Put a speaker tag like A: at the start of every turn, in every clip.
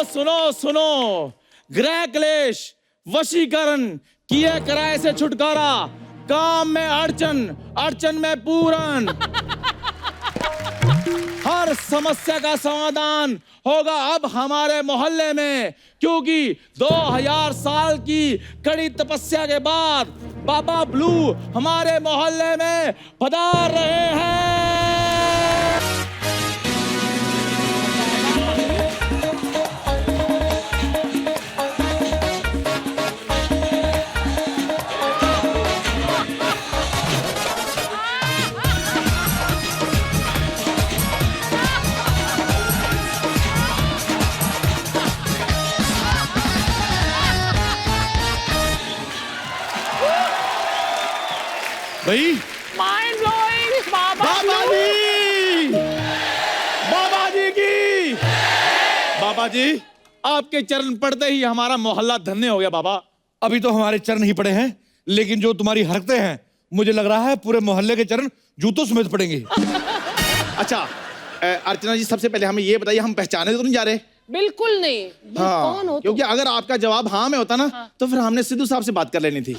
A: सुनो सुनो, गृह क्लेश, वशीकरण, किए कराए से छुटकारा, काम में अड़चन, अड़चन में पूरन, हर समस्या का समाधान होगा अब हमारे मोहल्ले में, क्योंकि 2000 साल की कड़ी तपस्या के बाद बाबा ब्लू हमारे मोहल्ले में पधार रहे हैं।
B: भाई
C: माइंड ब्लोइंग बाबा
A: जी, बाबा जी की, बाबा जी आपके चरण पड़ते ही हमारा मोहल्ला धन्य हो गया बाबा।
B: अभी तो हमारे चरण ही पड़े हैं, लेकिन जो तुम्हारी हरकतें हैं मुझे लग रहा है पूरे मोहल्ले के चरण जूतों समेत पड़ेंगे।
A: अच्छा अर्चना जी, सबसे पहले हमें ये बताइए, हम पहचाने तो नहीं जा रहे?
C: बिल्कुल नहीं। कौन हो तुम?
A: क्योंकि अगर आपका जवाब हाँ में होता ना, तो फिर हमने सिद्धू साहब से बात कर लेनी थी।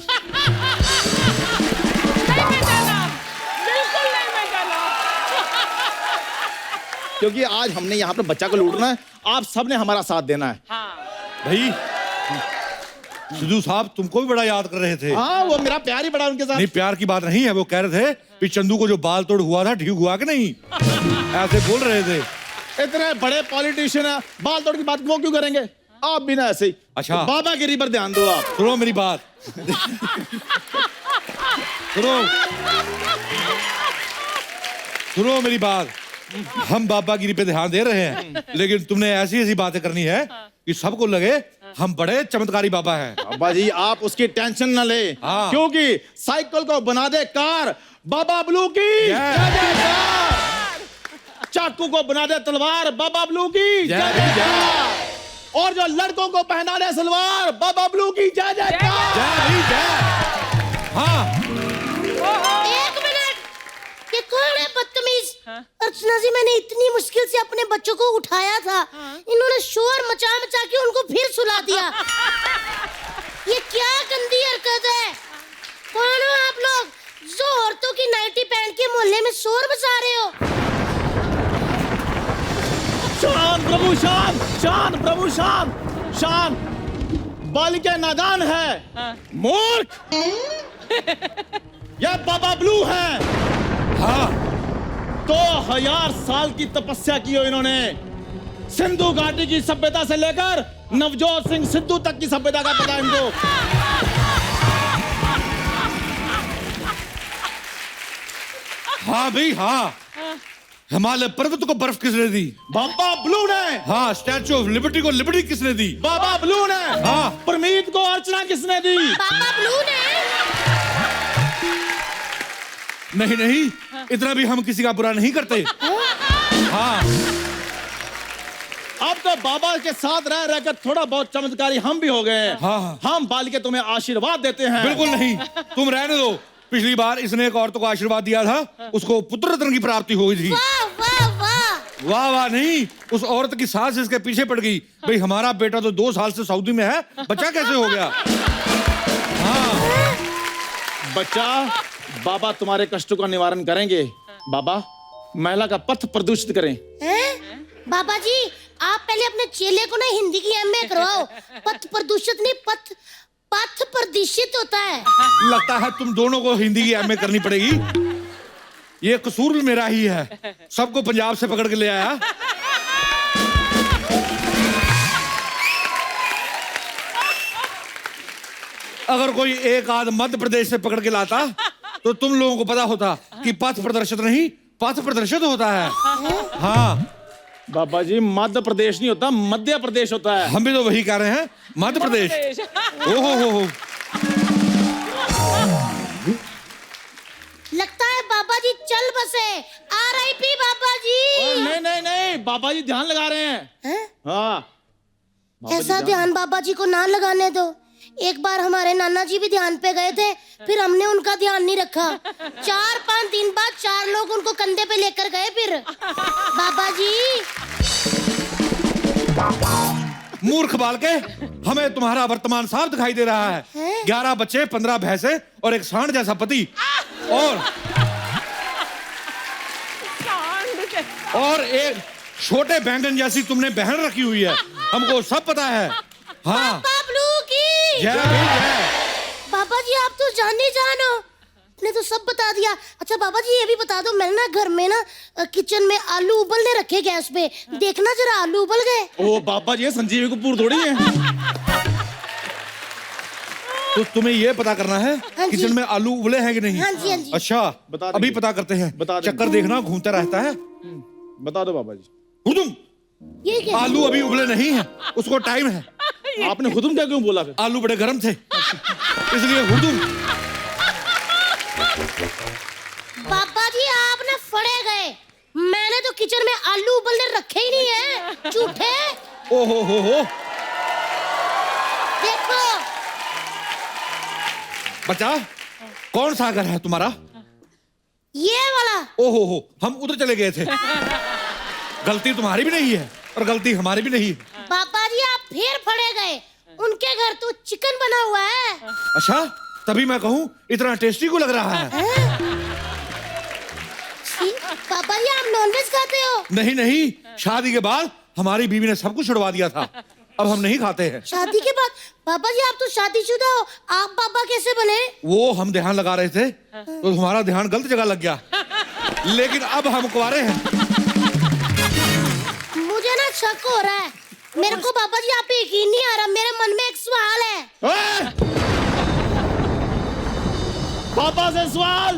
A: क्योंकि आज हमने यहाँ पर बच्चा को लूटना है, आप सबने हमारा साथ देना है।
B: भाई सिद्धू साहब तुमको भी बड़ा याद कर रहे थे।
A: हाँ, वो मेरा प्यार ही बड़ा उनके साथ।
B: नहीं, प्यार की बात नहीं है, वो कह रहे थे कि चंदू को जो बाल तोड़ हुआ था ठीक हुआ कि नहीं, ऐसे बोल रहे थे।
A: इतने बड़े पॉलिटिशियन है, बाल तोड़ की बात वो क्यों करेंगे? आप भी ना ऐसे ही।
B: अच्छा,
A: तो बाबागिरी पर ध्यान दो आप।
B: सुनो मेरी बात, सुनो मेरी बात। हम बाबागिरी पे ध्यान दे रहे हैं, लेकिन तुमने ऐसी ऐसी बातें करनी है कि सबको लगे हम बड़े चमत्कारी बाबा हैं।
A: बाबा जी आप उसकी टेंशन न ले, क्योंकि साइकिल को बना दे कार, बाबा ब्लू की जय जयकार। चाकू को बना दे तलवार, बाबा ब्लू की जय जयकार। और जो लड़कों को पहना दे सलवार, बाबा ब्लू की जय जयकार।
B: हाँ,
D: एक मिनट, ये कौन है बदतमीज? अर्चना जी, मैंने इतनी मुश्किल से अपने बच्चों को उठाया था, इन्होंने शोर मचा मचा के उनको फिर सुला दिया। ये क्या गंदी हरकत है? कौन हो आप लोग जो औरतों की नाइटी पहन के मोहल्ले में शोर मचा रहे हो?
A: शांत प्रभु शांत, शांत प्रभु शांत, शांत। बालिका नादान है, मूर्ख। यह बाबा ब्लू है।
B: हाँ,
A: 2000 साल की तपस्या की हो इन्होंने, सिंधु घाटी की सभ्यता से लेकर नवजोत सिंह सिद्धू तक की सभ्यता का पता इनको।
B: हाँ भाई हाँ, हिमालय पर्वत को बर्फ किसने दी?
A: बाबा ब्लू ने।
B: हाँ, स्टैचू ऑफ लिबर्टी को लिबर्टी किसने दी?
A: बाबा ब्लू ने।
B: हाँ,
A: परमीत को अर्चना किसने दी?
D: बाबा ब्लू ने।
B: नहीं नहीं, इतना भी हम किसी का बुरा नहीं करते। हाँ,
A: अब तो बाबा के साथ रह रहकर थोड़ा बहुत चमत्कारी हम भी हो गए हैं।
B: हाँ।
A: हम बालिके तुम्हें आशीर्वाद देते हैं।
B: बिल्कुल नहीं, तुम रहने दो। पिछली बार इसने एक औरत को आशीर्वाद दिया था, उसको पुत्र रत्न की प्राप्ति हुई थी।
D: वाह वाह वाह।
B: वाह वाह नहीं, उस औरत की सास इसके पीछे पड़ गई। भाई हमारा बेटा तो 2 साल से सऊदी में है, बच्चा कैसे हो गया? हाँ,
A: बच्चा, बाबा तुम्हारे कष्टों का निवारण करेंगे। बाबा महिला का पथ प्रदूषित करें।
D: बाबा जी, आप पहले अपने चेले को ना हिंदी की एमए करवाओ। पथ प्रदूषित नहीं, पथ प्रदूषित होता है।
B: लगता है तुम दोनों को हिंदी की एमए करनी पड़ेगी। ये कसूर भी मेरा ही है, सबको पंजाब से पकड़ के ले आया। अगर कोई एक आध मध्य प्रदेश से पकड़ के लाता तो तुम लोगों को पता होता कि पथ प्रदर्शित नहीं, पथ प्रदर्शित होता है। हाँ
A: बाबा जी, मध्य प्रदेश नहीं होता, मध्य प्रदेश होता है।
B: हम भी तो वही कह रहे हैं, मध्य प्रदेश। ओहो हो।
D: लगता है बाबा जी चल बसे। RIP बाबा जी।
A: नहीं नहीं नहीं, बाबा जी ध्यान लगा रहे हैं। हाँ,
D: ऐसा ध्यान बाबा जी को ना लगाने दो। एक बार हमारे नाना जी भी ध्यान पे गए थे, फिर हमने उनका ध्यान नहीं रखा। 4-5 दिन बाद 4 लोग उनको कंधे पे लेकर गए। फिर बाबा जी
B: मूर्ख बाल के, हमें तुम्हारा वर्तमान साफ दिखाई दे रहा है। 11 बच्चे, 15 भैंसे और एक सांड जैसा पति और एक छोटे बैंगन जैसी तुमने बहन रखी हुई है। हमको सब पता है। हाँ
D: पापा ब्लू की
B: जय जय।
D: बाबा जी आप तो जाने जानो, आपने तो सब बता दिया। अच्छा बाबा जी ये भी बता दो, मैंने ना घर में ना किचन में आलू उबलने रखे गैस पे, देखना जरा आलू उबल गए।
A: ओ बाबा जी, ये संजीवी कपूर थोड़ी है।
B: तो तुम्हें ये पता करना है
D: हाँ जी।
B: किचन में आलू उबले हैं कि नहीं?
D: हाँ जी, हाँ जी।
B: अच्छा
A: बता देंगे।
B: अभी पता करते हैं।
A: बता देंगे।
B: चक्कर देखना घूमता रहता है।
A: बता दो बाबा जी।
B: हुदुम,
D: ये क्या?
B: आलू अभी उबले नहीं है, उसको टाइम है।
A: आपने हुदुम क्या क्यों बोला फिर?
B: आलू बड़े गर्म थे इसलिए हुदुम।
D: पापा जी आप ना फड़े गए, मैंने तो किचन में आलू उबलने रखे ही नहीं है, झूठे।
B: ओ हो
D: देखो
B: बच्चा, कौन सा घर है तुम्हारा?
D: ये वाला।
B: ओ हो, हम उधर चले गए थे। गलती तुम्हारी भी नहीं है और गलती हमारी भी नहीं है।
D: पापा जी आप फिर फड़े गए, उनके घर तो चिकन बना हुआ है।
B: अच्छा तभी मैं कहूँ इतना टेस्टी क्यों लग रहा है।
D: पापा जी आप नॉनवेज खाते हो?
B: नहीं, शादी के बाद हमारी बीवी ने सब कुछ छुड़वा दिया था, अब हम नहीं खाते हैं।
D: शादी के बाद? पापा जी आप तो शादीशुदा हो, आप पापा कैसे बने?
B: वो हम ध्यान लगा रहे थे तो हमारा ध्यान गलत जगह लग गया, लेकिन अब हम कुंवारे हैं।
D: मुझे ना शक हो रहा है, मेरे को पापा जी आप पे यकीन नहीं आ रहा, मेरे मन में एक सवाल है।
A: पापा से सवाल।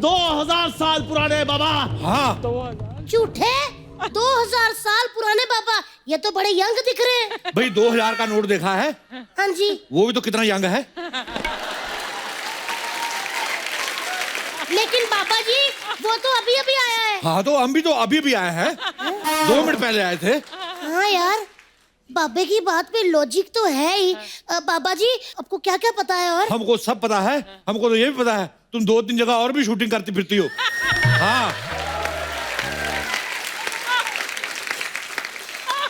A: 2000 साल पुराने बाबा।
B: हाँ
D: झूठे? 2000 साल पुराने पापा, ये तो बड़े यंग दिख रहे हैं।
B: भाई 2000 का नोट देखा है?
D: हाँ जी।
B: वो भी तो कितना यंग है।
D: लेकिन पापा जी वो तो अभी अभी आया है।
B: हाँ तो हम भी तो अभी भी आए हैं, 2 मिनट पहले आए थे।
D: हाँ यार, बाबे की बात पे लॉजिक तो है ही। बाबा जी आपको क्या क्या पता है? और
B: हमको सब पता है, हमको तो ये भी पता है तुम 2-3 जगह और भी शूटिंग करती फिरती हो। हाँ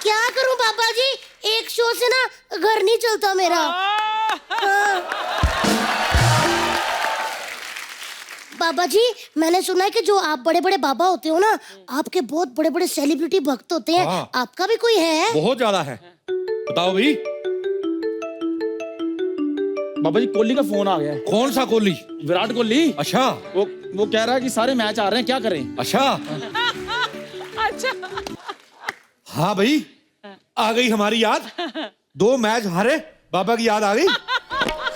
D: क्या करूं पापा जी, एक शो से ना घर नहीं चलता मेरा। बाबा जी मैंने सुना है कि जो आप बड़े बड़े बाबा होते हो ना, आपके बहुत बड़े बड़े सेलिब्रिटी भक्त होते हैं।
B: हाँ।
D: आपका भी कोई है?
B: बहुत ज्यादा है। बताओ भाई।
A: बाबा जी कोहली का फोन आ गया है।
B: कौन सा कोहली?
A: विराट कोहली।
B: अच्छा
A: वो कह रहा है कि सारे मैच आ रहे हैं, क्या करें?
B: अच्छा हाँ भाई, आ गई हमारी याद। 2 मैच हारे, बाबा की याद आ गई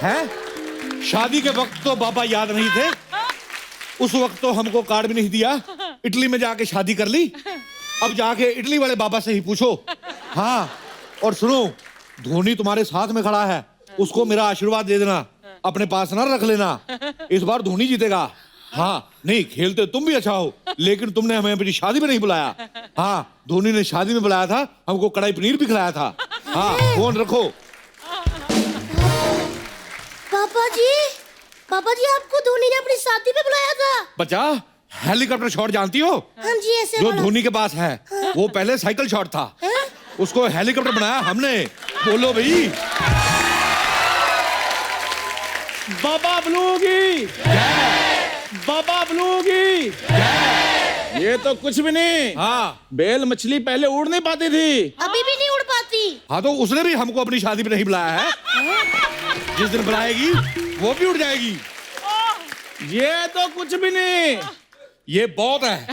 B: है। शादी के वक्त तो बाबा याद नहीं थे, उस वक्त तो हमको कार्ड भी नहीं दिया, इटली में जाके शादी कर ली। अब जाके इटली वाले बाबा से ही पूछो। हाँ और सुनो, धोनी तुम्हारे साथ में खड़ा है, उसको मेरा आशीर्वाद दे देना, अपने पास ना रख लेना। इस बार धोनी जीतेगा। हाँ नहीं, खेलते तुम भी अच्छा हो, लेकिन तुमने हमें अपनी शादी में नहीं बुलाया। हाँ धोनी ने शादी में बुलाया था, हमको कढ़ाई पनीर भी खिलाया था। हाँ फोन रखो।
D: पापा जी आपको धोनी ने अपनी शादी में बुलाया था?
B: बच्चा हेलीकॉप्टर शॉट जानती हो?
D: हाँ जी ऐसे
B: जो
D: वाला।
B: धोनी के पास है, वो पहले साइकिल शॉट था, उसको हेलीकॉप्टर बनाया हमने। बोलो भाई।
A: बाबा ब्लू की बाबा ब्लू की। ये तो कुछ भी नहीं।
B: हाँ
A: बेल मछली पहले उड़ नहीं पाती थी,
D: अभी भी नहीं उड़ पाती।
B: हाँ तो उसने भी हमको अपनी शादी में नहीं बुलाया है। जिस दिन बुलाएगी वो भी उड़ जाएगी।
A: ये तो कुछ भी नहीं।
B: ये बहुत है,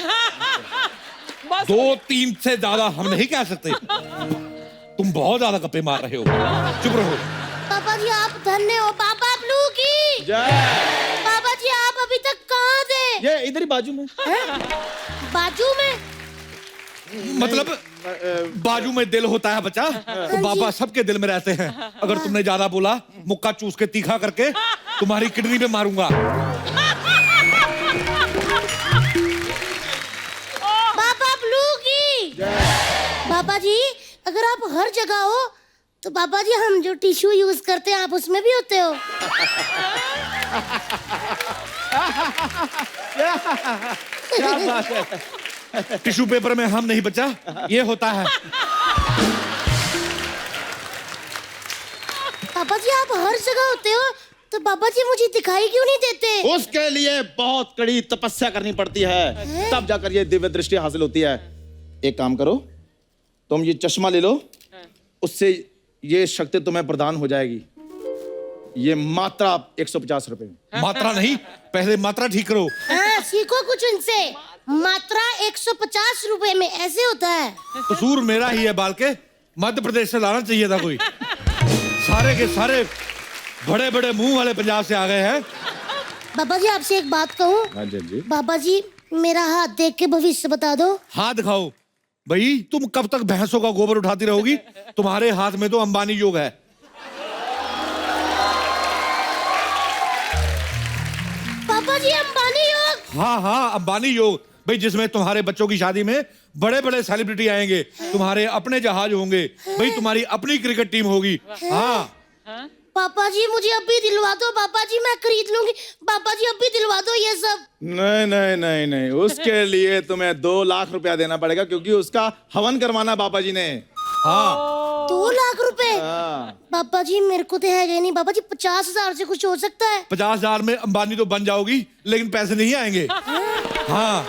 B: 2-3 से ज्यादा हम नहीं कह सकते। तुम बहुत ज्यादा गप्पे मार रहे हो, चुप रहो।
D: पापा जी आप धन्य हो। बाबा ब्लू की
A: जय।
D: पापा जी आप अभी तक कहाँ थे?
A: ये इधर ही बाजू में।
D: बाजू में?
B: मतलब बाजू में दिल होता है बच्चा, तो बाबा सबके दिल में रहते हैं। अगर तुमने ज्यादा बोला, मुक्का चूस के तीखा करके तुम्हारी किडनी पे मारूंगा।
D: बाबा ब्लू की। बाबा जी अगर आप हर जगह हो तो बाबा जी हम जो टिश्यू यूज करते हैं आप उसमें भी होते हो?
A: क्या बात है।
B: टिश्यू पेपर में हम नहीं बच्चा, ये होता है।
D: बाबा जी आप हर जगह होते हो, तो बाबा जी मुझे दिखाई क्यों नहीं देते?
A: उसके लिए बहुत कड़ी तपस्या करनी पड़ती है, तब जाकर ये दिव्य दृष्टि हासिल होती है। एक काम करो, तुम ये चश्मा ले लो, उससे ये शक्ति तुम्हें प्रदान हो जाएगी। ये मात्रा 150 रुपए में।
B: मात्रा नहीं, पहले मात्रा ठीक करो।
D: हाँ, सीखो कुछ उनसे। मात्रा 150 रुपए में ऐसे होता है।
B: कसूर मेरा ही है बाल के, मध्य प्रदेश से लाना चाहिए था कोई। सारे के सारे बड़े बड़े मुंह वाले पंजाब से आ गए हैं।
D: बाबा जी आपसे एक बात कहूँ?
A: हाँ जी।
D: बाबा जी मेरा हाथ देख के भविष्य बता दो।
B: हाथ दिखाओ भाई, तुम कब तक भैंसों का गोबर उठाती रहोगी? तुम्हारे हाथ में तो अंबानी योग है।
D: पापा जी अंबानी योग?
B: हाँ, अंबानी योग भाई, जिसमें तुम्हारे बच्चों की शादी में बड़े बड़े सेलिब्रिटी आएंगे, तुम्हारे अपने जहाज होंगे भाई, तुम्हारी अपनी क्रिकेट टीम होगी। हाँ
D: पापा जी मुझे अभी दिलवा दो, पापा जी मैं खरीद लूंगी। पापा जी अभी दिलवा दो ये सब।
A: नहीं, उसके लिए तुम्हें 2 लाख रुपया देना पड़ेगा, क्योंकि उसका हवन करवाना बाबा जी ने।
B: हाँ
D: 2 लाख रुपए?
A: हाँ।
D: पापा जी मेरे को तो है नहीं बाबा जी, 50,000 से कुछ हो सकता है?
B: 50,000 में अंबानी तो बन जाओगी, लेकिन पैसे नहीं आएंगे। हाँ,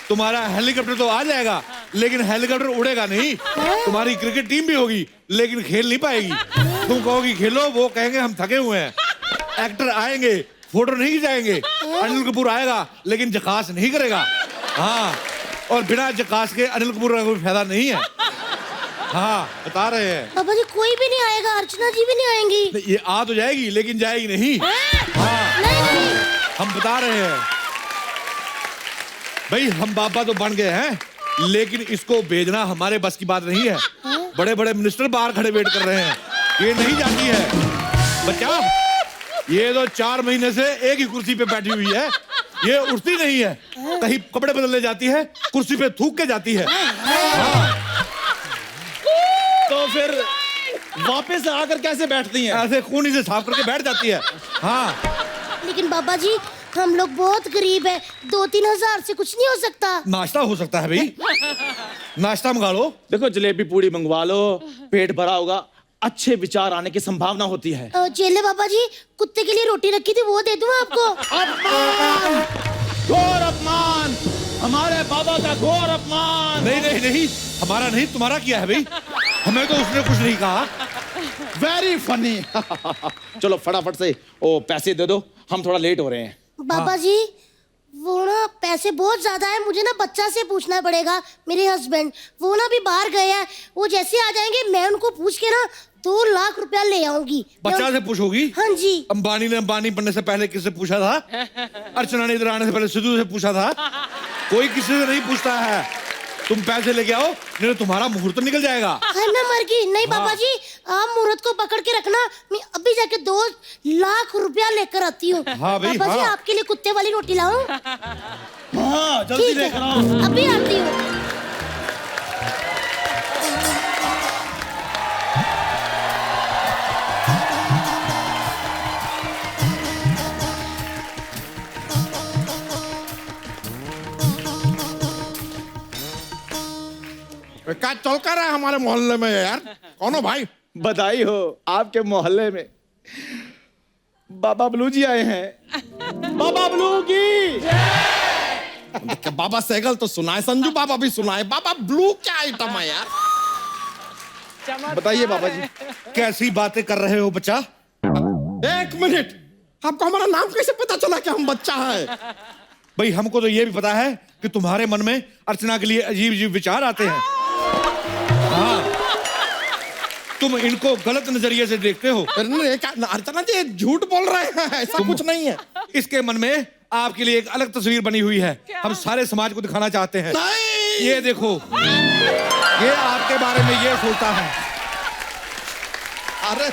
B: तुम्हारा हेलीकॉप्टर तो आ जाएगा, लेकिन हेलीकॉप्टर उड़ेगा नहीं। तुम्हारी क्रिकेट टीम भी होगी, लेकिन खेल नहीं पाएगी। तुम कहोगी खेलो, वो कहेंगे हम थके हुए हैं। एक्टर आएंगे, फोटो नहीं खिंचाएंगे। अनिल कपूर आएगा, लेकिन जकास नहीं करेगा। हाँ, और बिना जकास के अनिल कपूर का कोई फायदा नहीं है। हाँ, बता रहे हैं।
D: पापा जी कोई भी नहीं आएगा, अर्चना जी भी नहीं आएंगी?
B: ये आ तो जाएगी, लेकिन जाएगी नहीं। हाँ,
D: नहीं।
B: हम बता रहे हैं भाई, हम बाबा तो बन गए हैं, लेकिन इसको भेजना हमारे बस की बात नहीं है। बड़े बड़े मिनिस्टर बाहर खड़े वेट कर रहे हैं, ये नहीं जाती है। बच्चा, ये तो 4 महीने से एक ही कुर्सी पे बैठी हुई है, ये उठती नहीं है। कहीं कपड़े बदलने जाती है, कुर्सी पे थूक के जाती है। हाँ।
A: तो फिर वापस आकर कैसे बैठती हैं?
B: ऐसे खूनी से साफ करके बैठ जाती है। हाँ,
D: लेकिन बाबा जी हम लोग बहुत गरीब है, 2-3 हजार से कुछ नहीं हो सकता?
B: नाश्ता हो सकता है भाई, नाश्ता मंगा लो।
A: देखो जलेबी पूड़ी मंगवा लो, पेट भरा होगा, अच्छे विचार आने की संभावना होती है।
D: चेले बाबा जी कुत्ते के लिए रोटी रखी थी, वो दे दूं आपको?
A: अपमान, घोर अपमान, हमारे बाबा का घोर अपमान।
B: नहीं, हमारा नहीं, तुम्हारा किया है भाई। हमें तो उसने कुछ नहीं कहा।
A: Very funny. चलो फटाफट से ओ पैसे दे दो, हम थोड़ा लेट हो रहे हैं।
D: बाबा जी वो ना पैसे बहुत ज्यादा है, मुझे ना बच्चा से पूछना पड़ेगा। मेरे हस्बैंड वो ना भी बाहर गए हैं, वो जैसे आ जाएंगे मैं उनको पूछ के ना 2 लाख रुपया ले आऊंगी।
B: बच्चा से पूछोगी?
D: हाँ जी।
B: अंबानी ने अंबानी बनने से पहले किससे पूछा था? अर्चना ने इधर आने से पहले सिद्धू से पूछा था? कोई किसी से नहीं पूछता है। तुम पैसे लेके आओ, नहीं तो तुम्हारा मुहूर्त निकल जाएगा।
D: है ना मर्गी? नहीं बाबा जी आप मुहूर्त को पकड़ के रखना, मैं अभी जाके 2 लाख रुपया लेकर आती हूँ।
B: हाँ भाई,
D: बाबा जी
B: हाँ।
D: आपके लिए कुत्ते वाली रोटी लाऊं?
A: हाँ जल्दी
D: ठीक
A: लेकर
D: है,
A: आओ।
D: अभी आती हूँ।
E: क्या चल कर रहा है हमारे मोहल्ले में यार? कौन हो भाई?
A: बधाई हो, आपके मोहल्ले में बाबा ब्लू जी आए हैं। बाबा ब्लू की
E: बाबा सैगल तो सुनाए, संजू बाबा भी सुनाए, बाबा ब्लू क्या आइटम है यार?
A: बताइए बाबा जी।
B: कैसी बातें कर रहे हो बच्चा?
E: 1 मिनट, आपको हमारा नाम कैसे पता चला कि हम बच्चा है?
B: भाई हमको तो ये भी पता है कि तुम्हारे मन में अर्चना के लिए अजीब अजीब विचार आते हैं। हाँ, तुम इनको गलत नजरिए से देखते हो।
E: अर्चना जी झूठ बोल रहे हैं, ऐसा कुछ नहीं है।
B: इसके मन में आपके लिए एक अलग तस्वीर बनी हुई है, हम सारे समाज को दिखाना चाहते हैं।
E: नहीं,
B: ये देखो, ये आपके बारे में ये सोचता है।
E: अरे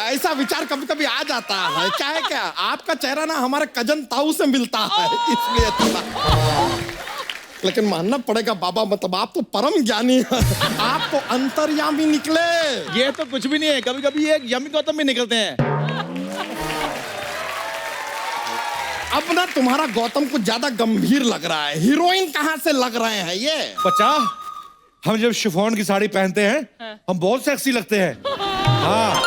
E: ऐसा विचार कभी कभी आ जाता है। क्या है, क्या आपका चेहरा ना हमारे कजन ताऊ से मिलता है, इसलिए थोड़ा। लेकिन मानना पड़ेगा बाबा, मतलब आप तो परम ज्ञानी हैं, आप तो अंतर्यामी निकले।
A: ये तो कुछ भी नहीं है, कभी कभी एक यमी गौतम भी निकलते हैं।
E: अब ना तुम्हारा गौतम कुछ ज्यादा गंभीर लग रहा है, हीरोइन कहाँ से लग रहे हैं ये?
B: बच्चा, हम जब शिफॉन की साड़ी पहनते हैं हम बहुत सेक्सी लगते हैं। हाँ,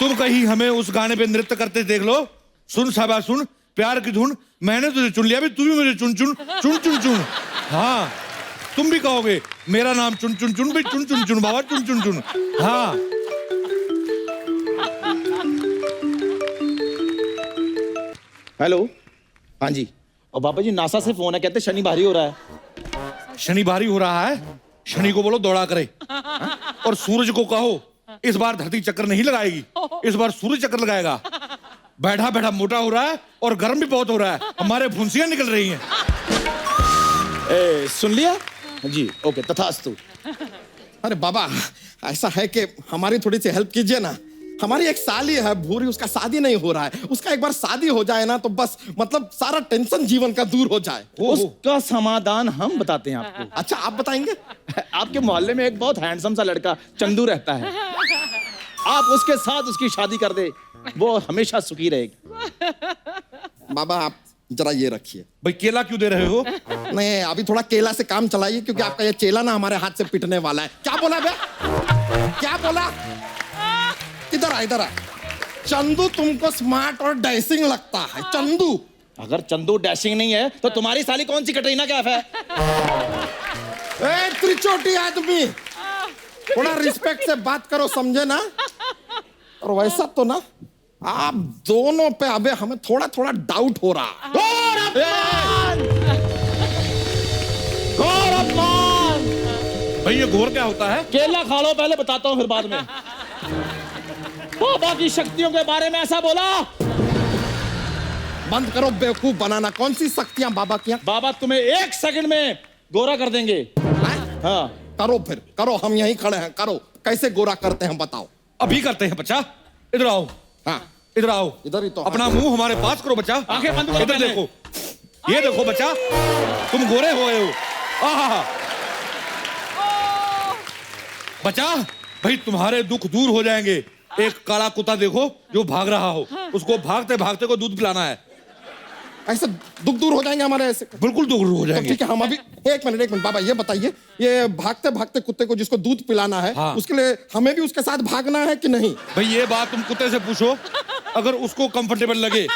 B: तुम कहीं हमें उस गाने पे नृत्य करते देख लो। सुन साहबा सुन, प्यार की धुन, मैंने तुझे चुन लिया, भी तू भी मुझे चुन चुन चुन चुन चुन। हाँ, तुम भी कहोगे मेरा नाम चुन चुन चुन, भी चुन चुन चुन बाबा, चुन चुन चुन। हाँ,
A: हेलो, हाँ जी। और बाबा जी नासा से फोन है, कहते शनि भारी हो रहा है।
B: शनि भारी हो रहा है, शनि को बोलो दौड़ा करे। और सूरज को कहो इस बार धरती चक्कर नहीं लगाएगी, इस बार सूरज चक्कर लगाएगा। बैठा बैठा मोटा हो रहा है और गर्म भी बहुत हो रहा है, हमारे फुंसियां निकल रही हैं।
A: सुन लिया जी, ओके, तथास्तु।
E: अरे बाबा, ऐसा है कि हमारी थोड़ी सी हेल्प कीजिए ना। हमारी एक साली है भूरी, उसका शादी नहीं हो रहा है। उसका एक बार शादी हो जाए ना तो बस मतलब सारा टेंशन जीवन का दूर हो जाए।
A: उसका समाधान हम बताते हैं आपको।
E: अच्छा, आप बताएंगे?
A: आपके मोहल्ले में एक बहुत हैंडसम सा लड़का चंदू रहता है, आप उसके साथ उसकी शादी कर दे, वो हमेशा सुखी रहेगी।
E: बाबा आप जरा ये रखिए।
B: भाई केला क्यों दे रहे हो?
E: नहीं, अभी थोड़ा केला से काम चलाइए, क्योंकि आपका ये चेला ना हमारे हाथ से पिटने वाला है। क्या बोला बे? क्या बोला? इधर आ, इधर आ। चंदू तुमको स्मार्ट और डैशिंग लगता है। चंदू,
A: अगर चंदू डैशिंग नहीं है तो तुम्हारी साली कौन सी कटरीना कैफ है?
E: ए त्रिचोटी आदमी, थोड़ा रिस्पेक्ट से बात करो, समझे ना? और वैसा तो ना आप दोनों पे अबे हमें थोड़ा थोड़ा डाउट हो रहा।
A: घोर अपमान!
B: भाई ये घोर क्या होता है?
A: केला खा लो पहले, बताता हूँ फिर बाद में। बाबा की शक्तियों के बारे में ऐसा बोला।
E: बंद करो बेवकूफ बनाना। कौन सी शक्तियां बाबा की?
A: बाबा तुम्हें 1 सेकंड में गोरा कर देंगे। हाँ,
E: करो, फिर करो, हम यहीं खड़े हैं। करो, कैसे गोरा करते हैं बताओ।
B: अभी करते हैं बच्चा, इधर आओ।
E: हाँ,
B: इधर आओ,
E: इधर ही तो।
B: अपना मुंह हमारे पास करो बच्चा।
A: आंखें बंद करो
B: इधर
A: पहले।
B: देखो, ये देखो बच्चा, तुम गोरे हो गए हो। आहा, बच्चा भाई तुम्हारे दुख दूर हो जाएंगे। एक काला कुत्ता देखो जो भाग रहा हो, उसको भागते भागते को दूध पिलाना है।
E: ऐसे दुख दूर हो जाएंगे हमारे? ऐसे
B: बिल्कुल दूर हो
E: तो
B: जाएंगे।
E: ठीक है, हम अभी एक मिनट बाबा, ये बताइए, ये भागते भागते कुत्ते को जिसको दूध पिलाना है,
B: हाँ।
E: उसके लिए हमें भी उसके साथ भागना है कि नहीं?
B: भाई ये बात तुम कुत्ते से पूछो, अगर उसको कंफर्टेबल लगे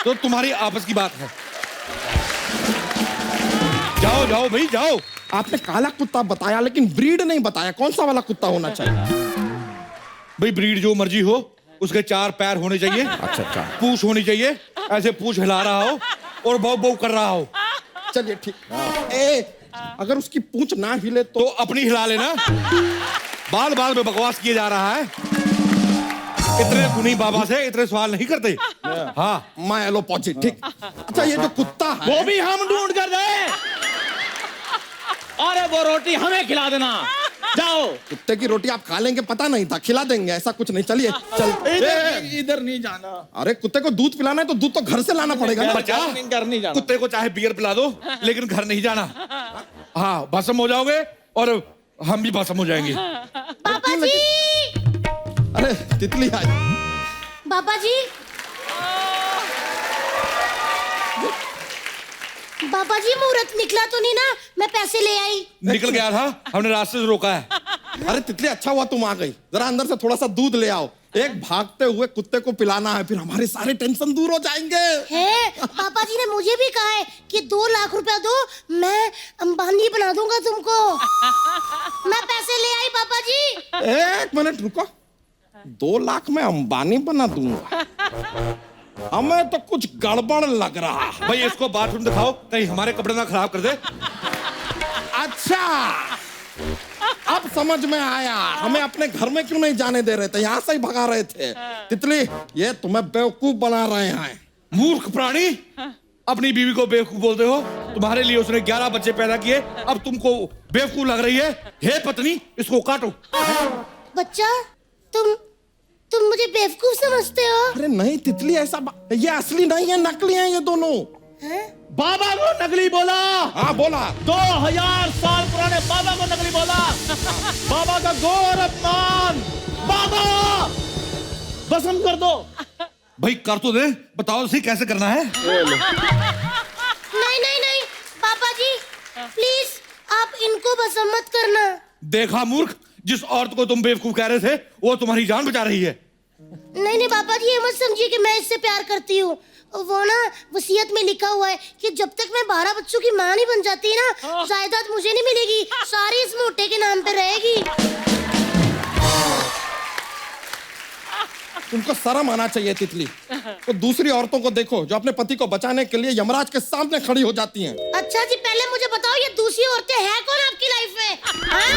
B: तो तुम्हारी आपस की बात है। जाओ जाओ भाई जाओ।
E: आपने काला कुत्ता बताया लेकिन ब्रीड नहीं बताया, कौन सा वाला कुत्ता होना चाहिए?
B: भाई ब्रीड जो मर्जी हो, उसके 4 पैर होने चाहिए।
E: अच्छा,
B: पूंछ होनी चाहिए, ऐसे पूंछ हिला रहा हो और बौ बौ कर रहा हो।
E: चलिए ठीक। अगर उसकी पूंछ ना हिले
B: तो अपनी हिला लेना। बाल बाल में बकवास किए जा रहा है। इतने गुनी बाबा से इतने सवाल नहीं करते। हाँ,
E: मैं एलोपॉजिट। ठीक। अच्छा, ये जो कुत्ता है
A: वो भी हम ढूंढ कर दे। अरे वो रोटी हमें खिला देना। जाओ।
E: कुत्ते की रोटी आप खा लेंगे पता नहीं था, खिला देंगे, ऐसा कुछ नहीं। चलिए चल।
A: इधर नहीं जाना।
E: अरे कुत्ते को दूध पिलाना है तो दूध तो घर से लाना पड़ेगा ना।
B: बच्चा,
A: घर नहीं जाना।
B: कुत्ते को चाहे बियर पिला दो लेकिन घर नहीं जाना। हाँ, भस्म हो जाओगे और हम भी भस्म हो जाएंगे।
D: पापा जी,
E: अरे तितली आज।
D: पापा जी, पापा जी मुहूर्त निकला तो नहीं ना? मैं पैसे ले आई।
B: निकल गया था, हमने रास्ते से रोका है।
E: अरे तितली, अच्छा हुआ तुम आ गई। जरा अंदर से थोड़ा सा दूध ले आओ। एक भागते हुए कुत्ते को पिलाना है, फिर हमारे सारे टेंशन दूर हो जाएंगे।
D: है, पापा जी ने मुझे भी कहा है कि 2 लाख रुपया दो, मैं अंबानी बना दूंगा तुमको। मैं पैसे ले आई पापा जी।
E: 1 मिनट रुको। 2 लाख में अंबानी बना दूंगा? हमें तो कुछ गड़बड़ लग रहा है।
B: भाई इसको बाथरूम दिखाओ, कहीं हमारे कपड़े ना खराब कर दे।
E: अच्छा, अब समझ में आया, हमें अपने घर में क्यों नहीं जाने दे रहे थे, यहाँ से ही भगा रहे थे। तितली, ये तुम्हें बेवकूफ बना रहे हैं।
B: मूर्ख प्राणी, अपनी बीवी को बेवकूफ बोलते हो। तुम्हारे लिए उसने 11 बच्चे पैदा किए, अब तुमको बेवकूफ लग रही है। हे पत्नी, इसको काटो।
D: बच्चा, तुम मुझे बेवकूफ समझते हो?
E: अरे नहीं तितली, ऐसा ये असली नहीं है, नकली हैं ये दोनों।
D: हैं?
A: बाबा को नकली बोला।
E: हाँ बोला।
A: 2000 साल पुराने बाबा को नकली बोला। बाबा का घोर अपमान। बाबा, भस्म कर दो।
B: भाई कर तो दे, बताओ सही कैसे करना है।
D: नहीं नहीं नहीं पापा जी, प्लीज आप इन उनको भस्म मत करना।
B: देखा मूर्ख, जिस औरत को तुम बेवकूफ कह रहे थे वो तुम्हारी जान बचा रही है।
D: नहीं नहीं पापा जी, ये मत समझिए कि मैं इससे प्यार करती हूँ। वो ना वसीयत में लिखा हुआ है कि जब तक मैं 12 बच्चों की माँ नहीं बन जाती ना, जायदाद मुझे नहीं मिलेगी, सारी इस मोटे के नाम पे रहेगी।
E: तुमको शर्म आना चाहिए तितली। तो दूसरी औरतों को देखो जो अपने पति को बचाने के लिए यमराज के सामने खड़ी हो जाती हैं।
D: अच्छा जी, पहले मुझे बताओ ये दूसरी औरतें हैं कौन आपकी लाइफ में? हाँ?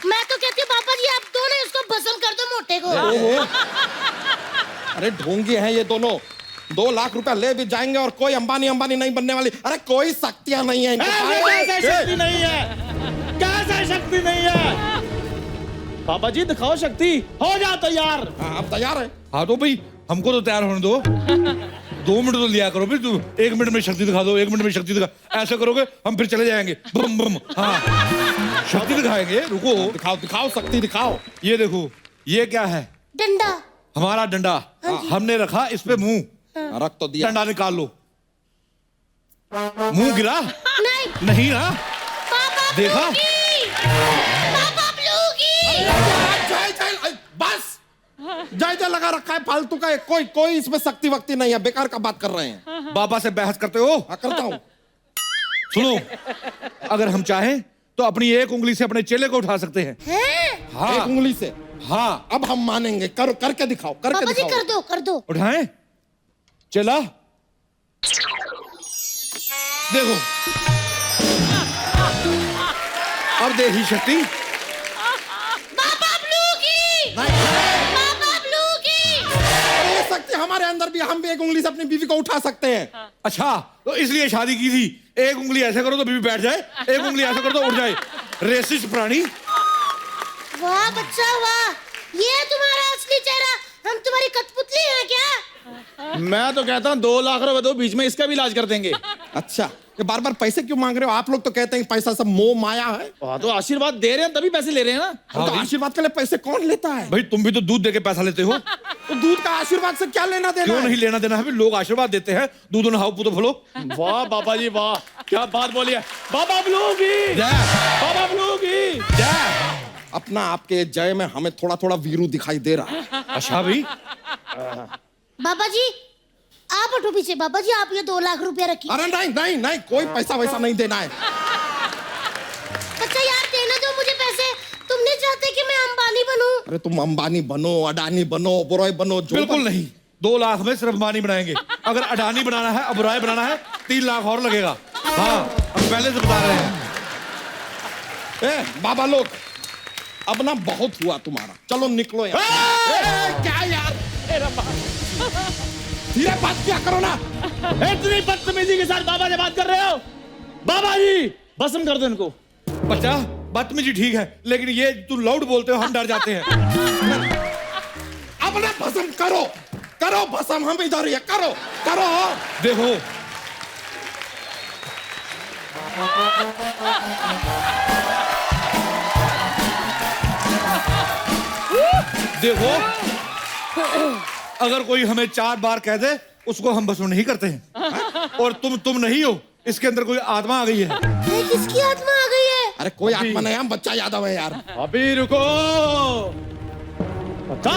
D: मैं तो कहती हूँ पापा जी आप दोनों इसको भस्म कर दो मोटे को।
E: ओहो, अरे ढोंगी हैं ये दोनों। 2 लाख रुपया ले भी जाएंगे और कोई अंबानी नहीं बनने वाली। अरे कोई शक्तियां नहीं है इनके पास।
A: कैसे शक्ति नहीं है? कैसे शक्ति नहीं है? पापा जी दिखाओ शक्ति, हो जा तैयार।
E: हाँ, आप तैयार है?
B: हाँ तो भाई हमको तो तैयार होने दो। 2 मिनट तो लिया करो, फिर तू 1 मिनट में शक्ति दिखा दो, 1 मिनट में शक्ति दिखा। ऐसा करोगे हम फिर चले जाएंगे। बम बम। हाँ शक्ति दिखाएंगे, रुको।
E: दिखाओ दिखाओ शक्ति दिखाओ।
B: ये देखो, ये क्या है?
D: डंडा।
B: हमारा डंडा। हमने रखा इस पे मुंह।
E: रख तो दिया।
B: डंडा निकाल लो। मुंह गिरा?
D: नहीं
B: नहीं ना?
D: पापा
B: देखा?
D: पापा ब्लूगी।
E: जय जय, बस जय जय लगा रखा है फालतू का। कोई कोई इसमें शक्ति वक्ति नहीं है, बेकार का बात कर रहे हैं।
B: बाबा से बहस करते हो?
E: हाँ, करता हूँ।
B: सुनो, अगर हम चाहें तो अपनी एक उंगली से अपने चेले को उठा सकते हैं।
D: हैं?
B: हाँ
E: एक उंगली से।
B: हाँ।
E: अब हम मानेंगे। करो, करके दिखाओ, करके
D: पापा जी
E: दिखाओ।
D: कर दो।
B: उठाएं? चला देखो, अब देखी शक्ति।
D: पापा ब्लूगी। पापा ब्लूगी।
E: ये शक्ति हमारे अंदर भी। हम भी एक उंगली से अपनी बीवी को उठा सकते हैं।
B: अच्छा तो इसलिए शादी की थी। एक उंगली ऐसे करो तो बीवी बैठ जाए, एक उंगली ऐसे करो तो उठ जाए। रेसिस्ट प्राणी।
D: वाह बच्चा वाह, ये है तुम्हारा असली चेहरा। हम तुम्हारी कठपुतली हैं क्या?
A: मैं तो कहता हूँ 2 लाख रुपए दो, बीच में इसका भी इलाज कर देंगे।
E: अच्छा, ये बार बार पैसे क्यों मांग रहे हो? आप लोग तो कहते हैं पैसा सब मोह माया है।
A: हाँ, तो आशीर्वाद दे रहे हैं तभी पैसे ले रहे हैं ना।
E: तो आशीर्वाद के लिए पैसे कौन लेता है?
B: भाई तुम भी तो दूध देके पैसा लेते हो।
E: तो दूध का आशीर्वाद से क्या लेना देना
B: क्यों
E: है?
B: नहीं लेना देना है? लोग आशीर्वाद देते हैं, दूध न हाउ पुतो फलो।
A: वाह बाबा जी वाह, क्या बात बोली है। बाबा ब्लूगी, बाबा ब्लूगी
B: जय।
E: अपना आपके जय में हमें थोड़ा थोड़ा वीरू दिखाई दे रहा है।
B: अच्छा भाई,
D: बाबा जी आप उठो पीछे। बाबा जी आप ये 2 लाख रुपया रखिए।
E: अरे नहीं नहीं नहीं, कोई पैसा वैसा नहीं देना है।
D: अच्छा यार देना दो मुझे पैसे। तुम नहीं चाहते कि मैं अंबानी बनूं?
E: अरे तुम अंबानी बनो, अडानी बनो, बुराई बनो, जो
B: बिल्कुल नहीं। 2 लाख में सिर्फ अंबानी बनाएंगे। अगर अडानी बनाना है, अबुराय बनाना है, 3 लाख और लगेगा। हाँ हम पहले से बता रहे हैं।
E: बाबा लोग अब ना बहुत हुआ तुम्हारा, चलो निकलो यार। क्या यार, धीरे बात क्या करो ना।
A: इतनी बदतमीजी के साथ बाबा से बात कर रहे हो? बाबा जी भस्म कर दो इनको।
B: बच्चा बदतमीजी ठीक है, लेकिन ये तू लाउड बोलते हो हम डर जाते हैं।
E: अब ना भस्म करो, करो भस्म। हम इधर ही है, करो करो।
B: देखो देखो, अगर कोई हमें 4 बार कह दे उसको हम भस्म नहीं करते हैं। और तुम नहीं हो, इसके अंदर कोई आत्मा आ गई है।
D: किसकी आत्मा आ गई है?
E: अरे कोई आत्मा नहीं, हम बच्चा यादव है यार।
A: अभी रुको, बता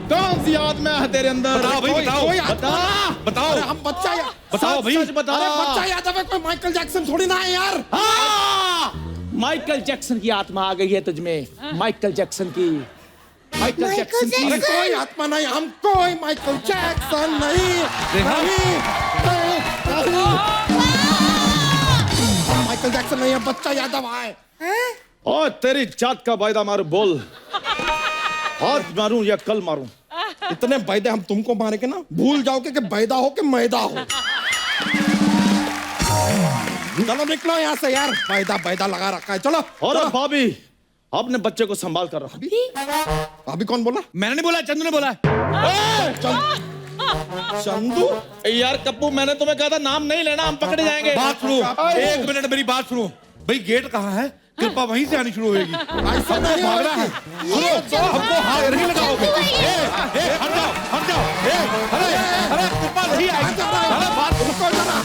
A: कौन सी आत्मा है तेरे अंदर?
B: बताओ भाई, बताओ।
E: कोई
A: बता,
B: बताओ।
E: अरे हम बच्चा
B: बताओ भाई।
A: सच बता।
E: अरे बच्चा यादव है, कोई माइकल जैक्सन थोड़ी ना है यार।
A: हाँ! माइकल जैक्सन की आत्मा आ गई है तुझमें। माइकल जैक्सन की, माइकल जैक्सन की।
E: अरे कोई आत्मा नहीं, हम कोई माइकल जैक्सन नहीं। नहीं, हम माइकल जैक्सन नहीं है, बच्चा यादव है।
A: और तेरी जात का वायदा मारू, बोल आज मारूं या कल मारूं?
E: इतने वायदे हम तुमको मारेंगे ना, भूल जाओगे कि बैदा हो कि मैदा हो। चलो निकलो यहाँ से यार, वायदा लगा रखा है। चलो।
A: और
E: चलो।
A: भाभी अपने बच्चे को संभाल कर रहा।
E: अभी कौन बोला?
B: मैंने नहीं बोला, चंदू ने बोला।
E: चंदू?
A: यार कप्पू, मैंने तुम्हें कहा था नाम नहीं लेना, हम पकड़े जाएंगे।
B: बात सुनो, 1 मिनट मेरी बात सुनो। भाई गेट कहाँ है? कृपा वहीं से आनी शुरू होगी।
E: ऐसा नहीं
B: भाग रहा है। सुनो, हमको हाथ नहीं लगाओगे। हट जाओ, हट जाओ। अरे कृपा नहीं आएगी। अरे बात
E: रुको जरा।